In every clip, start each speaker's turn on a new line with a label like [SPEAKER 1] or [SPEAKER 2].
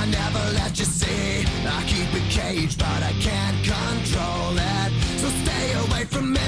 [SPEAKER 1] I never let you see. I keep it caged, but I can't control it. So stay away from me.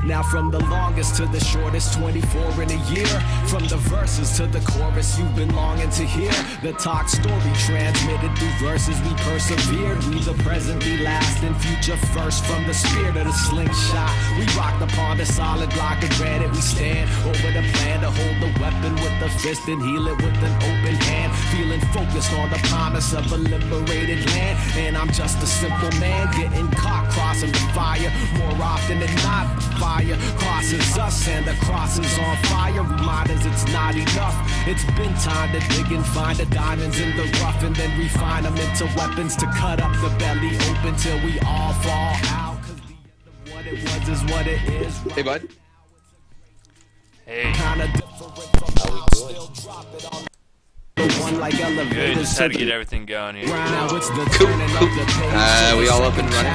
[SPEAKER 1] Now from the longest to the shortest, 24 in a year. From the verses to the chorus, you've been longing to hear. The talk story transmitted through verses, we persevered. We the present, we last, and future first. From the spear to the slingshot, we rocked upon the solid block of granite. We stand over the plan to hold the weapon with the fist and heal it with an open hand. Feeling focused on the promise of a liberated land. And I'm just a simple man getting caught crossing the fire. More often than not, fire crosses us and the cross is on fire. Reminders it's not enough. It's been time to dig and find the diamonds in the rough and then refine them into weapons to cut up the belly open till we all fall out. Cause the end of what it was is what it is.
[SPEAKER 2] Hey, bud.
[SPEAKER 3] Hey.
[SPEAKER 1] Kinda different from how we still drop it on the one like
[SPEAKER 3] Good,
[SPEAKER 1] elevators
[SPEAKER 3] just had to get everything going here.
[SPEAKER 1] Now it's the turning of the page.
[SPEAKER 2] We all up and running,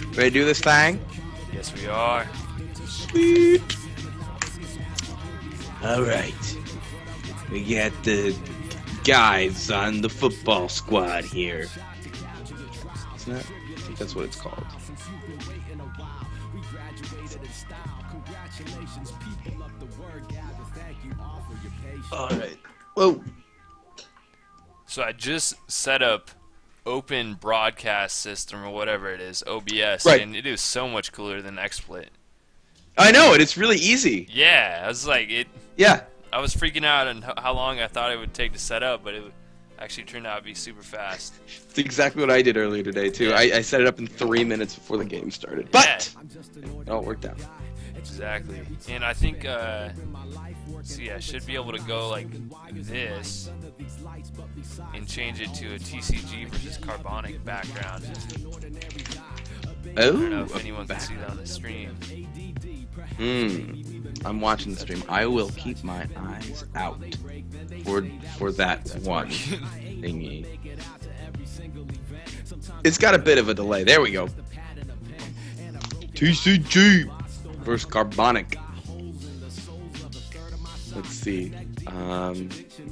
[SPEAKER 2] ready to do this thing?
[SPEAKER 3] Yes, we are.
[SPEAKER 2] Sweet. All right. We got the guys on the football squad here. Isn't that? I think that's what it's called. All right. Whoa.
[SPEAKER 3] So I just set up Open Broadcast System or whatever it is, OBS,
[SPEAKER 2] Right.
[SPEAKER 3] and it is so much cooler than XSplit.
[SPEAKER 2] I know it. It's really easy.
[SPEAKER 3] Yeah, I was like,
[SPEAKER 2] Yeah.
[SPEAKER 3] I was freaking out on how long I thought it would take to set up, but it actually turned out to be super fast.
[SPEAKER 2] It's exactly what I did earlier today too.
[SPEAKER 3] Yeah.
[SPEAKER 2] I set it up in 3 minutes before the game started. But it all worked out.
[SPEAKER 3] Exactly. And I think, see, I should be able to go like this and change it to a TCG versus Carbonic background. I don't know if anyone can see that on the stream.
[SPEAKER 2] I'm watching the stream. I will keep my eyes out for that one thingy. It's got a bit of a delay. There we go. TCG versus Carbonic. Let's see.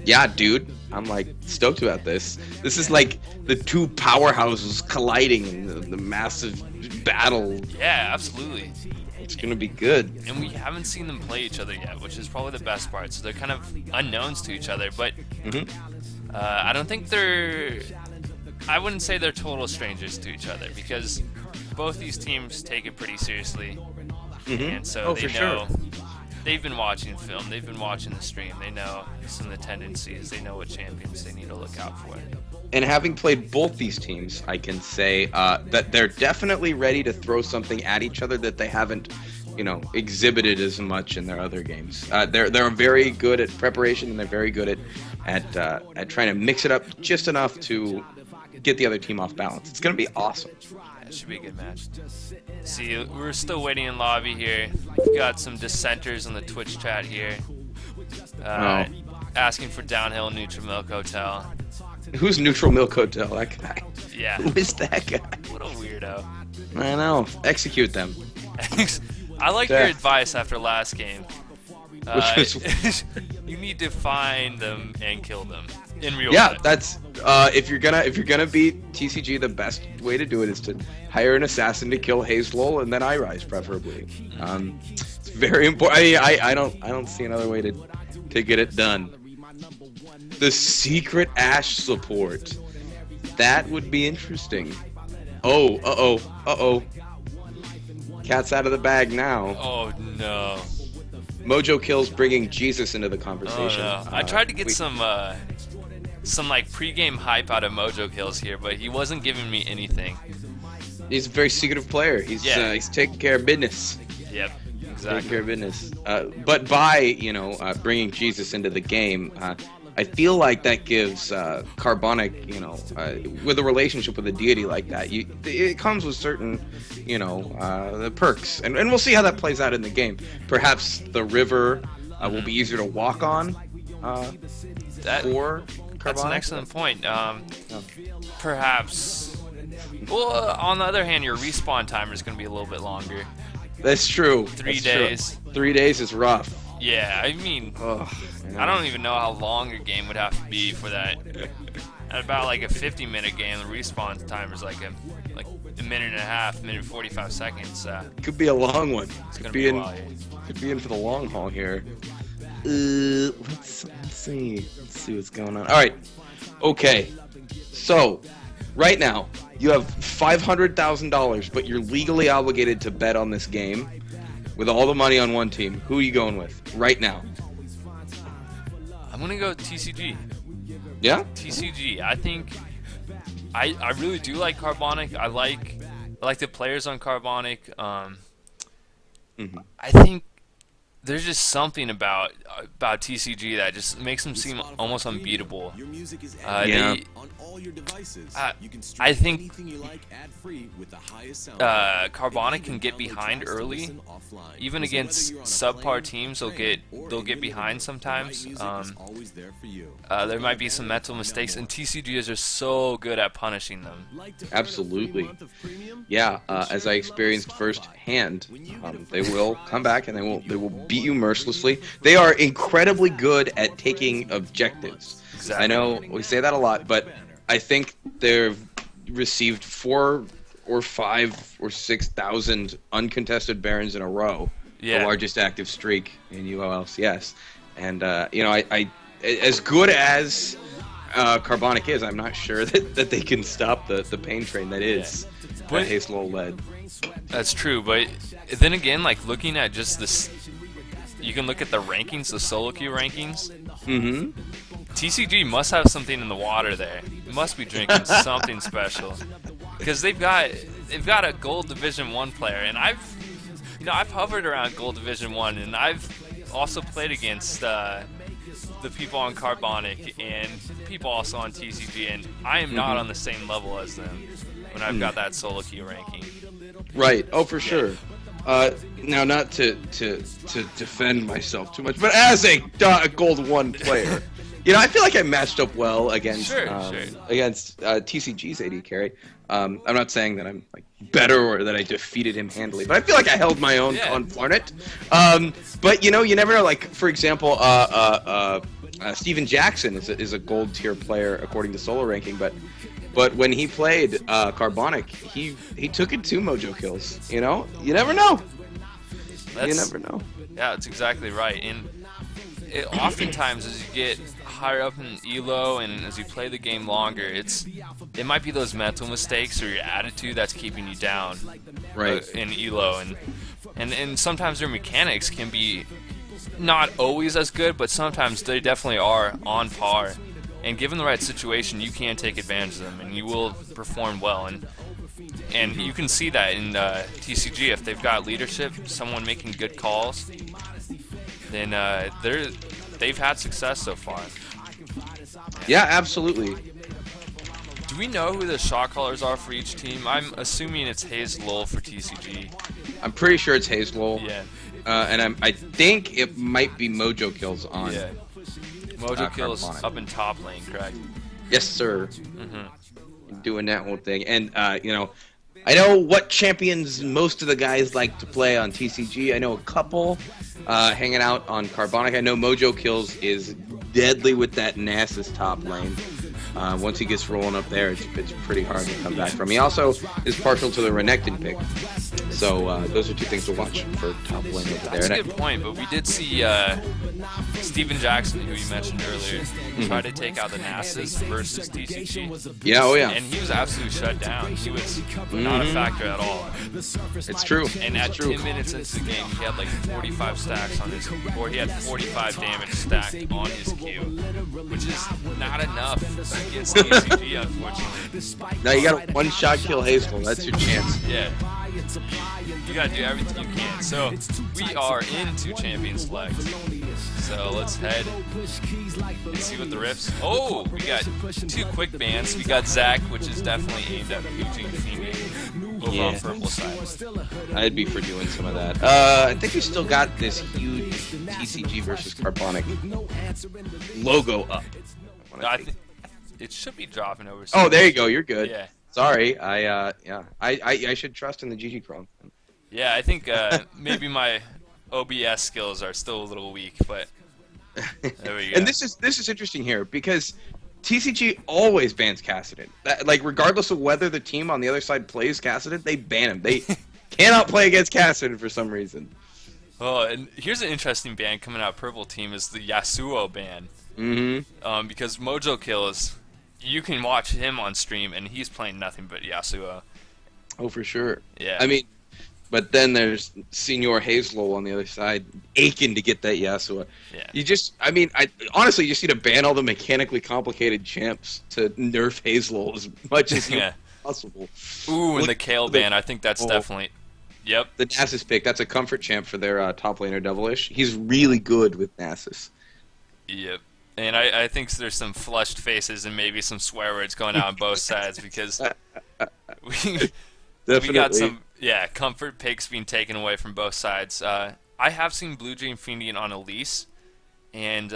[SPEAKER 2] Yeah, dude. I'm like stoked about this. This is like the two powerhouses colliding in the massive battle.
[SPEAKER 3] Yeah, absolutely.
[SPEAKER 2] It's gonna be good.
[SPEAKER 3] And we haven't seen them play each other yet, which is probably the best part. So they're kind of unknowns to each other, but I don't think I wouldn't say they're total strangers to each other because both these teams take it pretty seriously. And so they know. They've been watching film, they've been watching the stream, they know some of the tendencies, they know what champions they need to look out for.
[SPEAKER 2] And having played both these teams, I can say that they're definitely ready to throw something at each other that they haven't, exhibited as much in their other games. They're very good at preparation and they're very good at trying to mix it up just enough to get the other team off balance. It's gonna be awesome.
[SPEAKER 3] It should be a good match. See, we're still waiting in lobby here. We've got some dissenters on the Twitch chat here. Asking for Downhill Neutral Milk Hotel.
[SPEAKER 2] Who's Neutral Milk Hotel? That guy.
[SPEAKER 3] Yeah.
[SPEAKER 2] Who is that guy?
[SPEAKER 3] What a weirdo.
[SPEAKER 2] I know. Execute them.
[SPEAKER 3] I like your advice after last game.
[SPEAKER 2] Which was...
[SPEAKER 3] You need to find them and kill them in real
[SPEAKER 2] Yeah,
[SPEAKER 3] time.
[SPEAKER 2] that's if you're gonna beat TCG, the best way to do it is to hire an assassin to kill Hazlol and then iRise preferably. It's very important. I don't see another way to get it done. The secret Ash support. That would be interesting. Oh, Cat's out of the bag now.
[SPEAKER 3] Oh no.
[SPEAKER 2] Mojo Kills bringing Jesus into the conversation.
[SPEAKER 3] Oh, no. I tried to get some like pregame hype out of Mojo Kills here, but he wasn't giving me anything.
[SPEAKER 2] He's a very secretive player. He's taking care of business.
[SPEAKER 3] Yep,
[SPEAKER 2] Taking
[SPEAKER 3] exactly.
[SPEAKER 2] care of business. But by bringing Jesus into the game, I feel like that gives Carbonic, with a relationship with a deity like that, it comes with certain, the perks, and we'll see how that plays out in the game. Perhaps the river will be easier to walk on for Carbonic.
[SPEAKER 3] That's an excellent point. Perhaps. Well, on the other hand, your respawn timer is going to be a little bit longer.
[SPEAKER 2] That's true.
[SPEAKER 3] 3 days.
[SPEAKER 2] True. 3 days is rough.
[SPEAKER 3] Yeah, I mean, I don't even know how long a game would have to be for that. At about like a 50-minute game, the respawn timer is like a minute and a half, minute 45 seconds.
[SPEAKER 2] Could be a long one.
[SPEAKER 3] It's gonna be a while.
[SPEAKER 2] Could be in for the long haul here. Let's see. Let's see what's going on. All right. Okay. So, right now, you have $500,000, but you're legally obligated to bet on this game with all the money on one team. Who are you going with right now?
[SPEAKER 3] I'm gonna go TCG.
[SPEAKER 2] Yeah?
[SPEAKER 3] TCG. I think I really do like Carbonic. I like the players on Carbonic. I think there's just something about TCG that just makes them seem almost unbeatable. I think Carbonic can get behind early, even against subpar teams. They'll get behind sometimes. There might be some mental mistakes, and TCGs are so good at punishing them.
[SPEAKER 2] Absolutely. Yeah, as I experienced firsthand, they will come back and they will beat you mercilessly. They are incredibly good at taking objectives.
[SPEAKER 3] Exactly.
[SPEAKER 2] I know we say that a lot, but I think they've received 4,000 or 5,000 or 6,000 uncontested Barons in a row.
[SPEAKER 3] Yeah.
[SPEAKER 2] The largest active streak in UOLCS. And I as good as Carbonic is, I'm not sure that they can stop the pain train that is Hazelol led.
[SPEAKER 3] That's true, but then again, like looking at just this, you can look at the rankings, the solo queue rankings.
[SPEAKER 2] Mm-hmm.
[SPEAKER 3] TCG must have something in the water there. It must be drinking something special, because they've got a Gold Division 1 player, and I've hovered around Gold Division 1, and I've also played against the people on Carbonic and people also on TCG, and I am not on the same level as them when I've got that solo queue ranking.
[SPEAKER 2] Right. Oh, for sure. Now, not to defend myself too much, but as a Gold 1 player, I feel like I matched up well against TCG's AD carry. I'm not saying that I'm like better or that I defeated him handily, but I feel like I held my own on Flarnet. But you never know. Like, for example, Steven Jackson is a gold tier player according to solo ranking, but when he played Carbonic, he took it 2 mojo kills. You never know. You never know.
[SPEAKER 3] Yeah, that's exactly right. And oftentimes, as you get higher up in ELO and as you play the game longer, it might be those mental mistakes or your attitude that's keeping you down,
[SPEAKER 2] right?
[SPEAKER 3] In ELO, and sometimes their mechanics can be not always as good, but sometimes they definitely are on par. And given the right situation, you can take advantage of them, and you will perform well. And you can see that in TCG. If they've got leadership, someone making good calls, then they've had success so far.
[SPEAKER 2] Yeah, absolutely.
[SPEAKER 3] Do we know who the shot callers are for each team? I'm assuming it's Hazelol for TCG.
[SPEAKER 2] I'm pretty sure it's Hazelol.
[SPEAKER 3] Yeah.
[SPEAKER 2] And I think it might be Mojo Kills on.
[SPEAKER 3] Yeah. Mojo Kills
[SPEAKER 2] Carbonic.
[SPEAKER 3] up in top lane, correct?
[SPEAKER 2] Yes, sir. Mm-hmm. Doing that whole thing. And, I know what champions most of the guys like to play on TCG. I know a couple hanging out on Carbonic. I know Mojo Kills is deadly with that Nasus top lane. Once he gets rolling up there, it's pretty hard to come back from. He also is partial to the Renekton pick. So those are 2 things to watch for top lane over there.
[SPEAKER 3] That's a good point, but we did see Steven Jackson, who you mentioned earlier, tried to take out the NASAs versus TCG.
[SPEAKER 2] Yeah, oh yeah.
[SPEAKER 3] And he was absolutely shut down. He was not a factor at all.
[SPEAKER 2] It's true.
[SPEAKER 3] And at 10 minutes into the game, he had like 45 stacks on his, or he had 45 damage stacked on his Q, which is not enough against TCG, unfortunately.
[SPEAKER 2] Now you got a one-shot kill Hazel. That's your chance.
[SPEAKER 3] Yeah. You gotta do everything you can. So we are into Champion Select. So let's head and see what the riffs. Oh, we got 2 quick bans. We got Zach, which is definitely aimed at Eugene Feeney over on purple side.
[SPEAKER 2] I'd be for doing some of that. I think we still got this huge TCG versus Carbonic logo up.
[SPEAKER 3] I think it should be dropping over.
[SPEAKER 2] Oh, there you go. You're good.
[SPEAKER 3] Yeah.
[SPEAKER 2] Sorry. I should trust in the GG Chrome.
[SPEAKER 3] Yeah, I think maybe my OBS skills are still a little weak, but there we go.
[SPEAKER 2] And this is interesting here because TCG always bans Cassidon. Like regardless of whether the team on the other side plays Cassidon, they ban him. They cannot play against Cassidon for some reason.
[SPEAKER 3] Oh, and here's an interesting ban coming out purple team is the Yasuo ban.
[SPEAKER 2] Mm-hmm.
[SPEAKER 3] Because Mojo Kills, you can watch him on stream and he's playing nothing but Yasuo.
[SPEAKER 2] Oh, for sure.
[SPEAKER 3] Yeah.
[SPEAKER 2] I mean, but then there's Senior Hazel on the other side, aching to get that Yasuo.
[SPEAKER 3] Yeah.
[SPEAKER 2] I honestly just need to ban all the mechanically complicated champs to nerf Hazel as much as possible.
[SPEAKER 3] Ooh, and the Kale ban, I think that's definitely... Yep.
[SPEAKER 2] The Nasus pick, that's a comfort champ for their top laner Devilish. He's really good with Nasus.
[SPEAKER 3] Yep. And I think there's some flushed faces and maybe some swear words going out on both sides because we got some comfort picks being taken away from both sides. I have seen Blue Dream Fiendian on Elise, and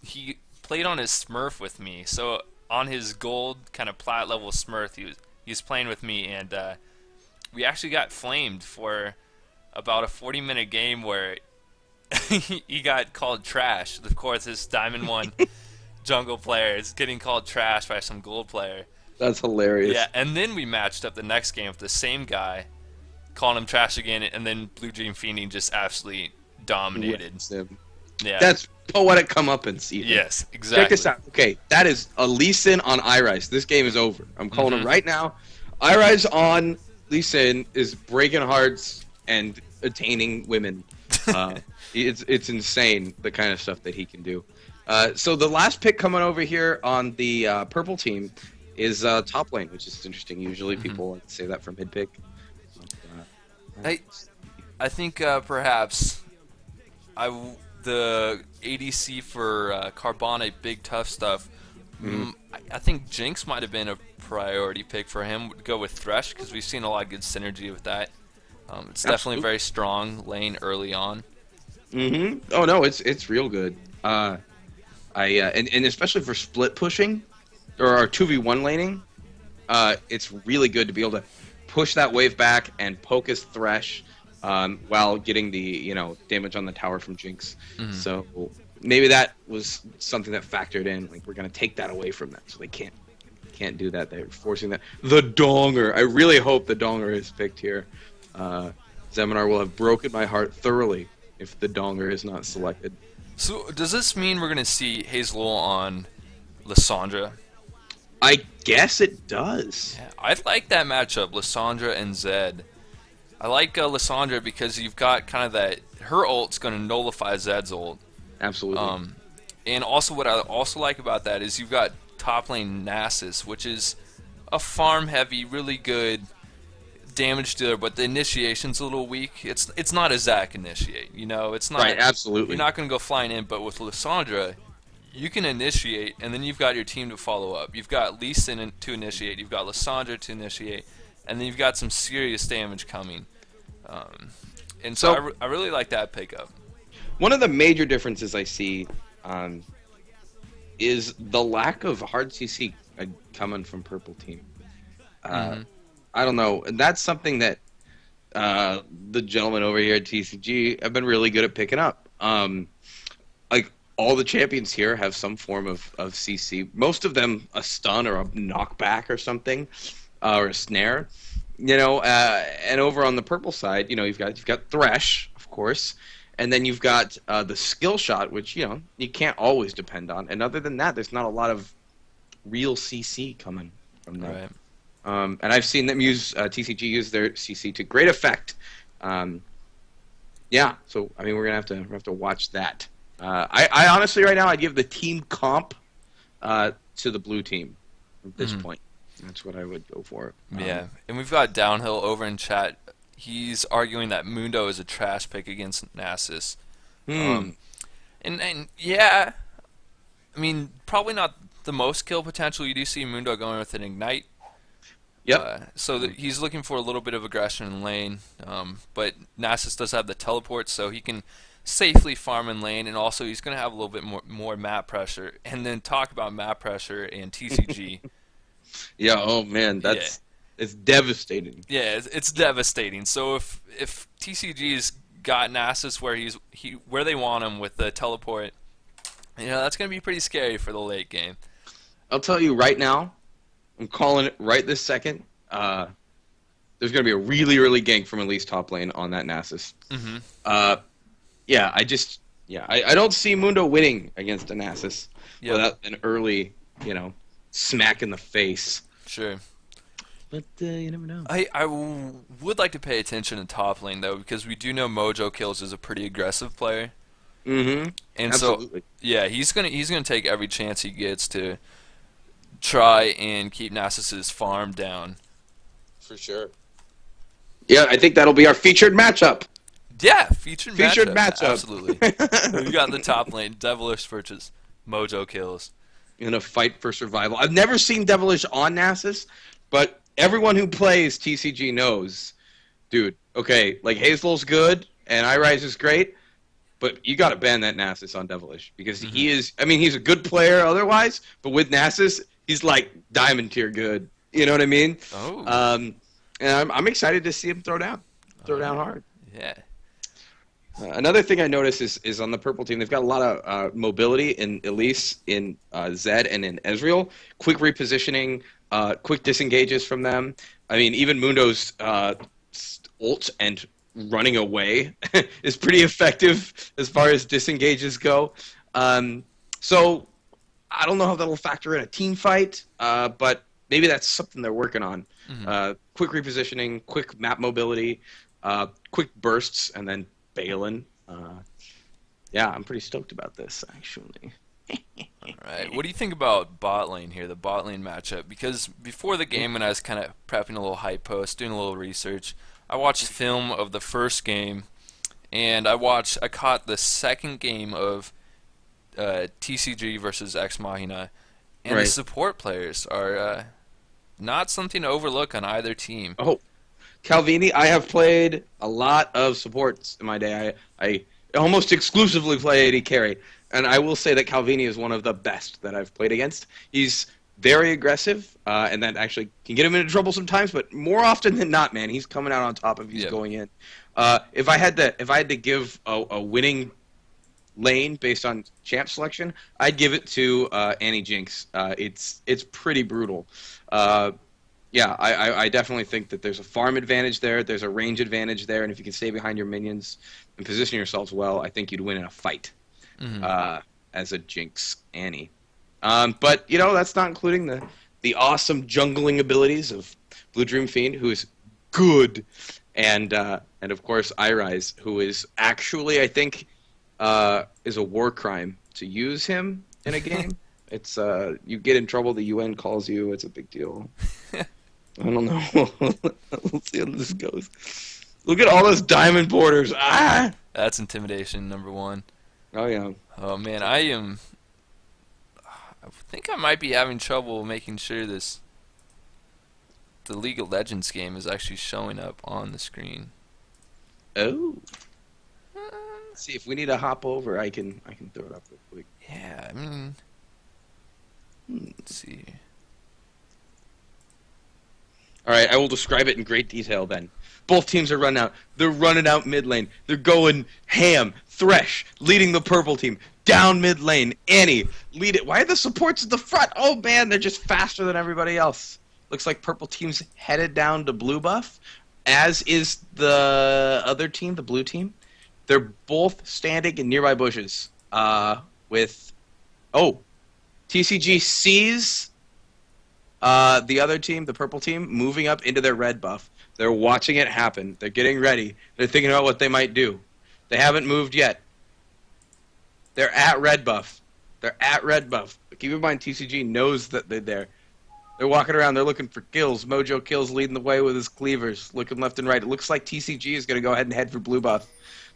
[SPEAKER 3] he played on his Smurf with me. So on his gold kind of plat level Smurf, he was playing with me, and we actually got flamed for about a 40-minute game where he got called trash. Of course, this Diamond 1 jungle player is getting called trash by some gold player.
[SPEAKER 2] That's hilarious.
[SPEAKER 3] Yeah, and then we matched up the next game with the same guy, calling him trash again, and then Blue Dream Fiending just absolutely dominated. Yeah. That's
[SPEAKER 2] poetic comeuppance, even.
[SPEAKER 3] Yes, exactly.
[SPEAKER 2] Check this out. Okay, that is a Lee Sin on Irise. This game is over. I'm calling him right now. Irise on Lee Sin is breaking hearts and attaining women. It's insane the kind of stuff that he can do. So the last pick coming over here on the purple team is top lane, which is interesting. Usually people like to say that for mid pick.
[SPEAKER 3] I think perhaps the ADC for Carbonic, big tough stuff. I think Jinx might have been a priority pick for him. Go with Thresh because we've seen a lot of good synergy with that. It's definitely very strong lane early on.
[SPEAKER 2] Oh no, it's real good. And especially for split pushing or 2v1 laning, it's really good to be able to push that wave back and poke his Thresh while getting the damage on the tower from Jinx. So maybe that was something that factored in. Like we're gonna take that away from them, so they can't do that. They're forcing that. The Donger. I really hope the Donger is picked here. Zeminar will have broken my heart thoroughly if the Donger is not selected.
[SPEAKER 3] So does this mean we're going to see Hazel on Lissandra?
[SPEAKER 2] I guess it does.
[SPEAKER 3] Yeah, I like that matchup, Lissandra and Zed. I like Lissandra because you've got kind of that... Her ult's going to nullify Zed's ult.
[SPEAKER 2] Absolutely.
[SPEAKER 3] And also what I also like about that is you've got top lane Nasus, which is a farm-heavy, really good damage dealer, but the initiation's a little weak. It's not a Zac initiate, it's not.
[SPEAKER 2] Right, absolutely.
[SPEAKER 3] You're not going to go flying in, but with Lissandra, you can initiate, and then you've got your team to follow up. You've got Lee Sin to initiate, you've got Lissandra to initiate, and then you've got some serious damage coming. And so I really like that pickup.
[SPEAKER 2] One of the major differences I see is the lack of hard CC coming from purple team. I don't know. And that's something that the gentlemen over here at TCG have been really good at picking up. Like all the champions here have some form of CC. Most of them a stun or a knockback or something, or a snare. And over on the purple side, you've got Thresh, of course, And then you've got the skill shot, which, you can't always depend on. And other than that, there's not a lot of real CC coming from them.
[SPEAKER 3] Right.
[SPEAKER 2] And I've seen them use TCG use their CC to great effect. Yeah, so I mean we're gonna have to watch that. I honestly right now I'd give the team comp to the blue team at this point. That's what I would go for.
[SPEAKER 3] Yeah, and we've got Downhill over in chat. He's arguing that Mundo is a trash pick against Nasus. And yeah, I mean probably not the most kill potential. You do see Mundo going with an Ignite.
[SPEAKER 2] Yep.
[SPEAKER 3] So he's looking for a little bit of aggression in lane, but Nasus does have the teleport, so he can safely farm in lane, and also he's going to have a little bit more map pressure. And then talk about map pressure and TCG.
[SPEAKER 2] Yeah. Oh man, it's devastating.
[SPEAKER 3] Yeah, it's devastating. So if TCG's got Nasus where they want him with the teleport, that's going to be pretty scary for the late game.
[SPEAKER 2] I'll tell you right now. I'm calling it right this second. There's going to be a really early gank from at least top lane on that Nasus. I don't see Mundo winning against a Nasus without an early, smack in the face.
[SPEAKER 3] Sure.
[SPEAKER 2] But you never know.
[SPEAKER 3] I would like to pay attention to top lane, though, because we do know Mojo Kills is a pretty aggressive player.
[SPEAKER 2] And absolutely.
[SPEAKER 3] So, he's gonna take every chance he gets to try and keep Nasus's farm down.
[SPEAKER 2] For sure. Yeah, I think that'll be our featured matchup.
[SPEAKER 3] Yeah, featured matchup.
[SPEAKER 2] Absolutely.
[SPEAKER 3] We got the top lane, Devilish versus Mojo Kills.
[SPEAKER 2] In a fight for survival. I've never seen Devilish on Nasus, but everyone who plays TCG knows, dude, okay, like Hazel's good and iRise is great, but you got to ban that Nasus on Devilish because he's a good player otherwise, but with Nasus, he's like diamond tier good. You know what I mean?
[SPEAKER 3] Oh.
[SPEAKER 2] And I'm excited to see him throw down hard.
[SPEAKER 3] Yeah.
[SPEAKER 2] Another thing I noticed is on the purple team, they've got a lot of mobility in Elise, in Zed, and in Ezreal. Quick repositioning, quick disengages from them. I mean, even Mundo's ult and running away is pretty effective as far as disengages go. So I don't know how that'll factor in a team fight, but maybe that's something they're working on. Quick repositioning, quick map mobility, quick bursts, and then Balin. Yeah, I'm pretty stoked about this, actually.
[SPEAKER 3] All right. What do you think about bot lane here, the bot lane matchup? Because before the game, when I was kind of prepping a little hype post, doing a little research, I watched film of the first game, and I caught the second game of TCG versus Ex Machina, and the support players are not something to overlook on either team.
[SPEAKER 2] Oh, Calvini, I have played a lot of supports in my day. I almost exclusively play AD carry, and I will say that Calvini is one of the best that I've played against. He's very aggressive, and that actually can get him into trouble sometimes, but more often than not, man, he's coming out on top if he's going in. If I had to give a winning lane based on champ selection, I'd give it to Annie Jinx. It's pretty brutal. Yeah, I definitely think that there's a farm advantage there, there's a range advantage there, and if you can stay behind your minions and position yourselves well, I think you'd win in a fight as a Jinx Annie. But, that's not including the awesome jungling abilities of Blue Dream Fiend, who is good, and of course iRise, who is actually, I think, is a war crime to use him in a game. It's you get in trouble, the UN calls you, it's a big deal. I don't know. We'll see how this goes. Look at all those diamond borders. Ah!
[SPEAKER 3] That's intimidation number one.
[SPEAKER 2] Oh, yeah.
[SPEAKER 3] Oh, man, I think I might be having trouble making sure the League of Legends game is actually showing up on the screen.
[SPEAKER 2] Oh. Let's see, if we need to hop over, I can throw it up real quick.
[SPEAKER 3] Yeah, I mean... Let's see.
[SPEAKER 2] All right, I will describe it in great detail then. Both teams are running out. They're running out mid lane. They're going ham. Thresh leading the purple team. Down mid lane. Annie lead it. Why are the supports at the front? Oh, man, they're just faster than everybody else. Looks like purple team's headed down to blue buff, as is the other team, the blue team. They're both standing in nearby bushes. With TCG sees the other team, the purple team, moving up into their red buff. They're watching it happen. They're getting ready. They're thinking about what they might do. They haven't moved yet. They're at red buff. They're at red buff. But keep in mind, TCG knows that they're there. They're walking around. They're looking for kills. Mojo Kills leading the way with his cleavers, looking left and right. It looks like TCG is going to go ahead and head for blue buff.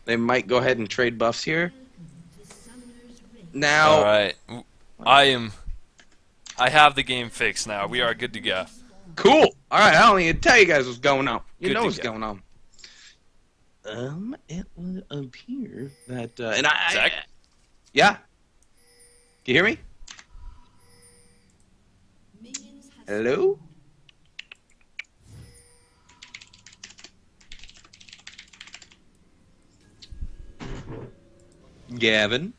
[SPEAKER 2] They might go ahead and trade buffs here. Now,
[SPEAKER 3] All right, I have the game fixed now. We are good to go.
[SPEAKER 2] Cool. All right, I don't need to tell you guys what's going on. You
[SPEAKER 3] Good
[SPEAKER 2] know
[SPEAKER 3] to
[SPEAKER 2] what's
[SPEAKER 3] go.
[SPEAKER 2] going on. It would appear that
[SPEAKER 3] Zach?
[SPEAKER 2] Yeah. Can you hear me? Hello? Gavin?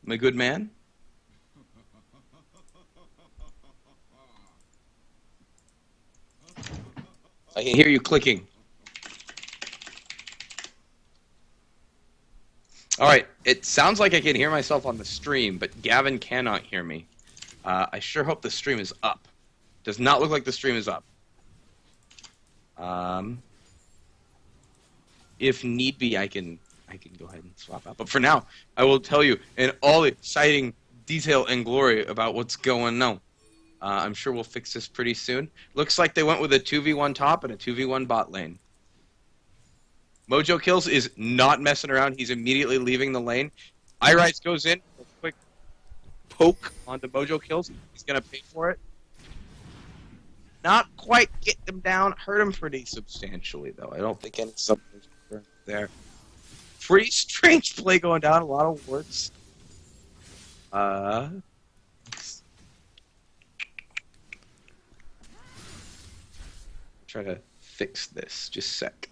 [SPEAKER 2] My good man? I can hear you clicking. All right, it sounds like I can hear myself on the stream, but Gavin cannot hear me. I sure hope the stream is up. Does not look like the stream is up. If need be, I can go ahead and swap out. But for now, I will tell you in all exciting detail and glory about what's going on. I'm sure we'll fix this pretty soon. Looks like they went with a 2v1 top and a 2v1 bot lane. Mojo Kills is not messing around. He's immediately leaving the lane. iRise goes in, a quick poke onto Mojo Kills. He's going to pay for it. Not quite get them down. Hurt him pretty substantially, though. I don't think any substance there. Pretty strange play going down. A lot of wards. Try to fix this. Just a sec.